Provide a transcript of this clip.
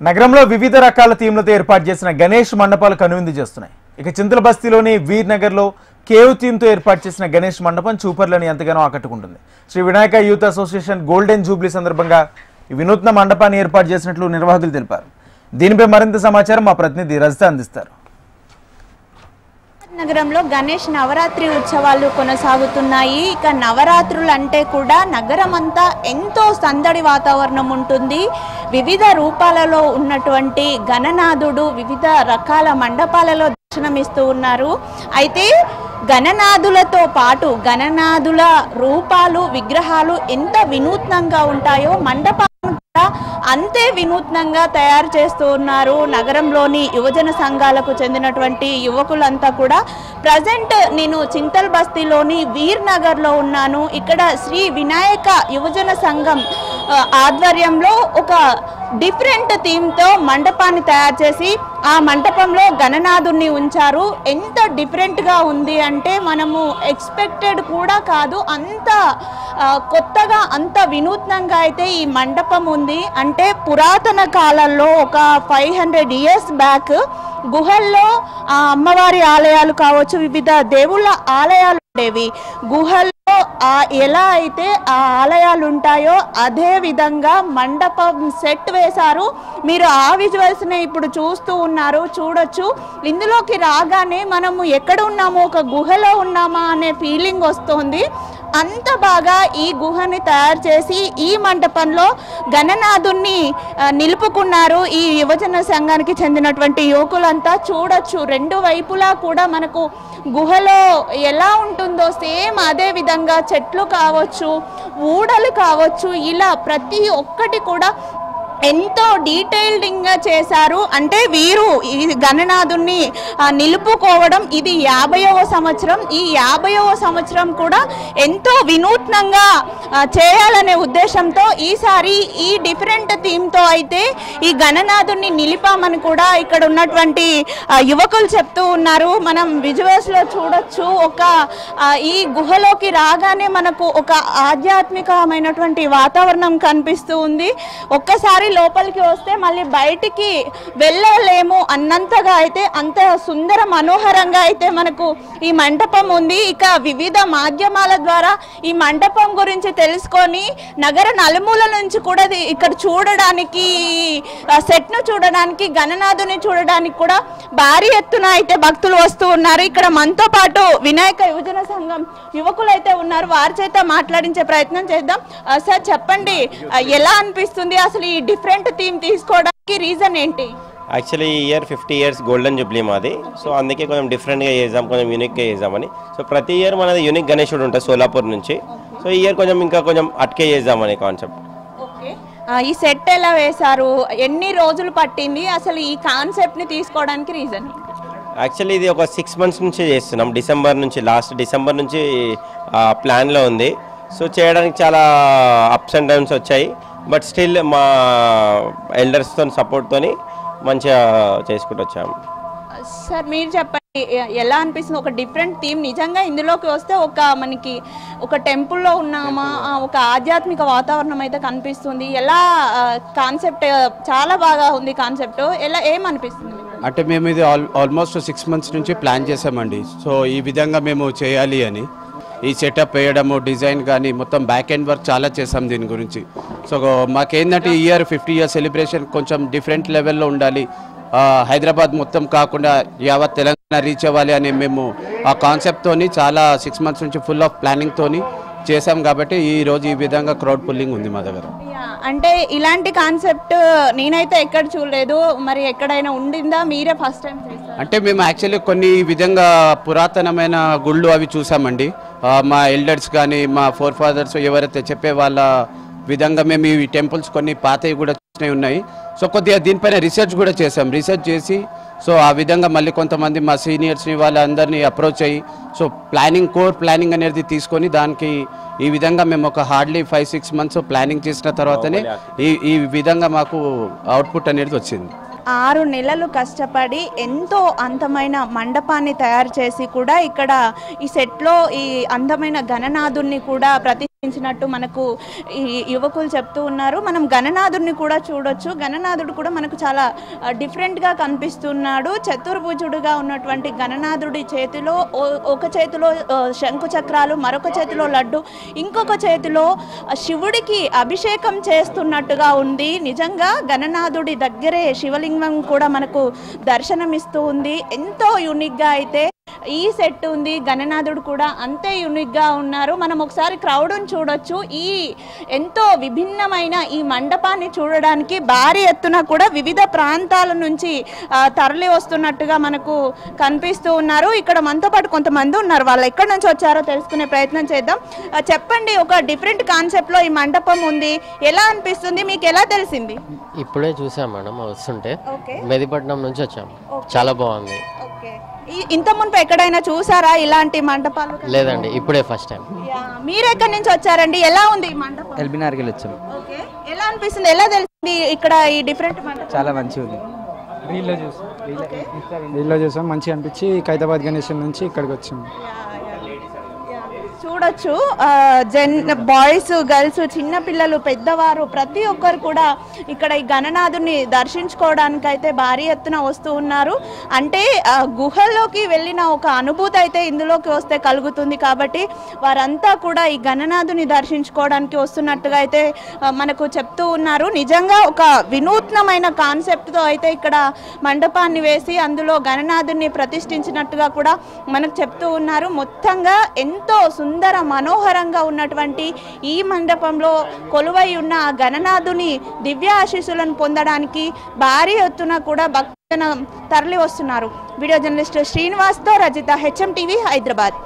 నగరంలో వివిధ రకాల థీమ్లతో ఏర్పాటు చేసిన గణేష్ మండపాలు కనువిందు చేస్తున్నాయి. ఇక చింతల బస్తీలోని వీర్ నగర్లో కేవ్ థీమ్తో ఏర్పాటు చేసిన గణేష్ మండపం చూపర్లని ఎంతగానో ఆకట్టుకుంటుంది. Shri Vinayaka youth association golden jubilee సందర్భంగా ఈ వినూత్న మండపాన్ని ఏర్పాటు చేసినట్లు నిర్వాహకులు తెలిపారు. దీనిపై మరింత సమాచారం మా ప్రతినిధి రజిత అందిస్తారు. నగరంలో గణేష్ నవరాత్రి ఉత్సవాలు కొనసాగుతున్నాయి. ఇక నవరాత్రులు అంటే కూడా నగరం అంతా ఎంతో సందడి వాతావరణం ఉంటుంది. వివిధ రూపాలలో ఉన్నటువంటి గణనాథుడు వివిధ రకాల మండపాలలో దర్శనమిస్తూ ఉన్నారు. అయితే గణనాథులతో పాటు గణనాథుల రూపాలు విగ్రహాలు ఎంత వినూత్నంగా ఉంటాయో మండపాలు అంతే వినూత్నంగా తయారు చేస్తూ ఉన్నారు. నగరంలోని యువజన సంఘాలకు చెందినటువంటి యువకులంతా కూడా ప్రజెంట్ నేను చింతల్ బస్తీలోని వీర్ నగర్లో ఉన్నాను. ఇక్కడ శ్రీ వినాయక యువజన సంఘం ఆధ్వర్యంలో ఒక డిఫరెంట్ థీమ్తో మండపాన్ని తయారు చేసి ఆ మండపంలో గణనాథుని ఉంచారు. ఎంత డిఫరెంట్గా ఉంది అంటే మనము ఎక్స్పెక్టెడ్ కూడా కాదు, అంత కొత్తగా అంత వినూత్నంగా అయితే ఈ మండపం ఉంది. అంటే పురాతన కాలంలో ఒక 500 years బ్యాక్ గుహల్లో అమ్మవారి ఆలయాలు కావచ్చు, వివిధ దేవుళ్ళ ఆలయాలు ఉండేవి. గుహల్లో ఎలా అయితే ఆ ఆలయాలు ఉంటాయో అదే విధంగా మండపం సెట్ వేశారు. మీరు ఆ విజువల్స్ని ఇప్పుడు చూస్తూ ఉన్నారు, చూడొచ్చు. ఇందులోకి రాగానే మనము ఎక్కడ ఉన్నామో ఒక గుహలో ఉన్నామా అనే ఫీలింగ్ వస్తుంది. అంత బాగా ఈ గుహని తయారు చేసి ఈ మండపంలో గణనాథుని నిలుపుకున్నారు. ఈ యువజన సంఘానికి చెందినటువంటి యువకులంతా చూడొచ్చు. రెండు వైపులా కూడా మనకు గుహలో ఎలా ఉంటుందో సేమ్ అదే విధంగా చెట్లు కావచ్చు, ఊడలు కావచ్చు, ఇలా ప్రతి ఒక్కటి కూడా ఎంతో డీటెయిల్డ్గా చేశారు. అంటే వీరు ఈ గణనాథుని నిలుపుకోవడం ఇది 50వ సంవత్సరం. ఈ 50వ సంవత్సరం కూడా ఎంతో వినూత్నంగా చేయాలనే ఉద్దేశంతో ఈసారి ఈ డిఫరెంట్ థీమ్తో అయితే ఈ గణనాథుని నిలిపామని కూడా ఇక్కడ ఉన్నటువంటి యువకులు చెప్తూ ఉన్నారు. మనం విజువల్స్లో చూడొచ్చు. ఈ గుహలోకి రాగానే మనకు ఒక ఆధ్యాత్మికమైనటువంటి వాతావరణం కనిపిస్తూ ఉంది. ఒక్కసారి లోపలికి వస్తే మళ్ళీ బయటికి వెళ్ళలేము అన్నంతగా అయితే అంత సుందర మనోహరంగా అయితే మనకు ఈ మండపం ఉంది. ఇక వివిధ మాధ్యమాల ద్వారా ఈ మండపం గురించి తెలుసుకొని నగర నలుమూల నుంచి కూడా ఇక్కడ చూడడానికి సెట్ను చూడడానికి గణనాథుని చూడడానికి కూడా భారీ ఎత్తున అయితే భక్తులు వస్తూ ఉన్నారు. ఇక్కడ మనతో పాటు వినాయక యువజన సంఘం యువకులు అయితే ఉన్నారు, వారి చేత మాట్లాడించే ప్రయత్నం చేద్దాం. సార్ చెప్పండి, ఎలా అనిపిస్తుంది అసలు ఈ డిఫరెంట్ థీమ్ తీసుకోవడానికి రీజన్ ఏంటి? యాక్చువల్లీ ఈ ఇయర్ 50 years గోల్డెన్ జూబ్లీ మాది. సో అందుకే కొంచెం డిఫరెంట్గా చేద్దాం, కొంచెం యూనిక్గా చేద్దామని. సో ప్రతి ఇయర్ మనది యూనిక్ గణేశుడు ఉంటుంది సోలాపూర్ నుంచి. సో ఈ ఇయర్ కొంచెం అట్కే చేద్దామని కాన్సెప్ట్. ఓకే, ఈ సెట్ ఎలా వేశారు, ఎన్ని రోజులు పట్టింది, అసలు ఈ కాన్సెప్ట్ని తీసుకోవడానికి రీజన్? యాక్చువల్లీ ఇది ఒక 6 months నుంచి చేస్తున్నాం. లాస్ట్ డిసెంబర్ నుంచి ప్లాన్లో ఉంది. సో చేయడానికి చాలా అప్స్ అండ్ డౌన్స్ వచ్చాయి. బట్ స్టిల్ మా ఎల్డర్స్తో సపోర్ట్తో మంచిగా చేసుకుంటూ వచ్చాము. సార్ మీరు చెప్పండి, ఎలా అనిపిస్తుంది ఒక డిఫరెంట్ థీమ్? నిజంగా ఇందులోకి వస్తే మనకి ఒక టెంపుల్లో ఉన్నామా, ఒక ఆధ్యాత్మిక వాతావరణం అయితే కనిపిస్తుంది. ఎలా కాన్సెప్ట్ చాలా బాగా ఉంది కాన్సెప్ట్, ఏమనిపిస్తుంది? అంటే మేము ఇది ఆల్మోస్ట్ 6 months నుంచి ప్లాన్ చేసామండి. సో ఈ విధంగా మేము చేయాలి అని ఈ సెటప్ వేయడము, డిజైన్ కానీ మొత్తం బ్యాక్ ఎండ్ వర్క్ చాలా చేసాం దీని గురించి. సో మాకేంటంటే ఈ ఇయర్ 50 years సెలబ్రేషన్ కొంచెం డిఫరెంట్ లెవెల్లో ఉండాలి, హైదరాబాద్ మొత్తం కాకుండా యావత్ తెలంగాణ రీచ్ అవ్వాలి అని మేము ఆ కాన్సెప్ట్తో చాలా 6 months నుంచి ఫుల్ ఆఫ్ ప్లానింగ్తో చేసాం. కాబట్టి ఈరోజు ఈ విధంగా క్రౌడ్ పుల్లింగ్ ఉంది మా దగ్గర. అంటే ఇలాంటి కాన్సెప్ట్ నేనైతే ఎక్కడ చూడలేదు, మరి ఎక్కడైనా ఉండిందా? మీరే ఫస్ట్ టైం చేశారు? అంటే మేము యాక్చువల్లీ కొన్ని విధంగా పురాతనమైన గుళ్ళు అవి చూసామండి. మా ఎల్డర్స్ కానీ మా ఫోర్ ఫాదర్స్ ఎవరైతే చెప్పే వాళ్ళ విధంగా మేము ఈ టెంపుల్స్ కొన్ని పాతవి కూడా చూసినవి ఉన్నాయి. సో కొద్దిగా దీనిపైన రీసెర్చ్ కూడా చేసాం. రీసెర్చ్ చేసి సో ఆ విధంగా మళ్ళీ కొంతమంది మా సీనియర్స్ని వాళ్ళందరినీ అప్రోచ్ అయ్యి సో కోర్ ప్లానింగ్ అనేది తీసుకొని దానికి ఈ విధంగా మేము ఒక హార్డ్లీ 5-6 months ప్లానింగ్ చేసిన తర్వాతనే ఈ విధంగా మాకు అవుట్పుట్ అనేది వచ్చింది. 6 నెలలు కష్టపడి ఎంతో అందమైన మండపాన్ని తయారు చేసి కూడా ఇక్కడ ఈ సెట్లో ఈ అందమైన గణనాథుని కూడా ఇచ్చినట్టు మనకు ఈ యువకులు చెప్తూ ఉన్నారు. మనం గణనాథుడిని కూడా చూడొచ్చు. గణనాథుడు కూడా మనకు చాలా డిఫరెంట్గా కనిపిస్తున్నాడు. చతుర్భుజుడుగా ఉన్నటువంటి గణనాథుడి చేతిలో ఒక చేతిలో శంకు చక్రాలు, మరొక చేతిలో లడ్డు, ఇంకొక చేతిలో శివుడికి అభిషేకం చేస్తున్నట్టుగా ఉంది. నిజంగా గణనాథుడి దగ్గరే శివలింగం కూడా మనకు దర్శనమిస్తూ ఉంది. ఎంతో యూనిక్గా అయితే ఈ సెట్ ఉంది. గణనాథుడు కూడా అంతే యూనిక్గా ఉన్నారు. మనం ఒకసారి క్రౌడ్ని చూడొచ్చు. ఈ ఎంతో విభిన్నమైన ఈ మండపాన్ని చూడడానికి భారీ ఎత్తున కూడా వివిధ ప్రాంతాల నుంచి తరలి వస్తున్నట్టుగా మనకు కనిపిస్తూ ఉన్నారు. ఇక్కడ మనతో పాటు కొంతమంది ఉన్నారు. వాళ్ళు ఎక్కడి నుంచి వచ్చారో తెలుసుకునే ప్రయత్నం చేద్దాం. చెప్పండి, ఒక డిఫరెంట్ కాన్సెప్ట్లో ఈ మండపం ఉంది, ఎలా అనిపిస్తుంది, మీకు ఎలా తెలిసింది? ఇప్పుడే చూసాం మేడం, వస్తుంటే మెదిపట్నం నుంచి వచ్చాము. చాలా బాగుంది. ఇంత మునుపు ఎక్కడైనా చూసారా ఇలాంటి మండపాలు? లేదండి, ఇప్పుడే ఫస్ట్ టైం. మీరు ఎక్కడి నుంచి వచ్చారండి? ఎలా ఉంది ఈ మండపం? ఎల్బీనగర్కి వచ్చాము. ఎలా అనిపిస్తుంది, ఎలా తెలిసింది ఇక్కడ ఈ డిఫరెంట్ మండపం? చాలా మంచిగా ఉంది. రీల్లో చూసాం, మంచిగా అనిపించి ఖైరతాబాద్ గణేశం నుంచి ఇక్కడికి వచ్చాము. చూడొచ్చు, బాయ్స్, గర్ల్స్, చిన్నపిల్లలు, పెద్దవారు ప్రతి ఒక్కరు కూడా ఇక్కడ ఈ గణనాథుని దర్శించుకోవడానికి అయితే భారీ ఎత్తున వస్తూ ఉన్నారు. అంటే గుహల్లోకి వెళ్ళిన ఒక అనుభూతి అయితే ఇందులోకి వస్తే కలుగుతుంది. కాబట్టి వారంతా కూడా ఈ గణనాథుని దర్శించుకోవడానికి వస్తున్నట్టుగా అయితే మనకు చెప్తూ ఉన్నారు. నిజంగా ఒక వినూత్నమైన కాన్సెప్ట్తో అయితే ఇక్కడ మండపాన్ని వేసి అందులో గణనాథుని ప్రతిష్ఠించినట్టుగా కూడా మనకు చెప్తూ ఉన్నారు. మొత్తంగా ఎంతో సుందర మనోహరంగా ఉన్నటువంటి ఈ మండపంలో కొలువై ఉన్న గణనాథుని దివ్య ఆశీస్సులను పొందడానికి భారీ ఎత్తున కూడా భక్తులు తరలి వస్తున్నారు. వీడియో జర్నలిస్ట్ శ్రీనివాస్తో రజిత, HM TV, హైదరాబాద్.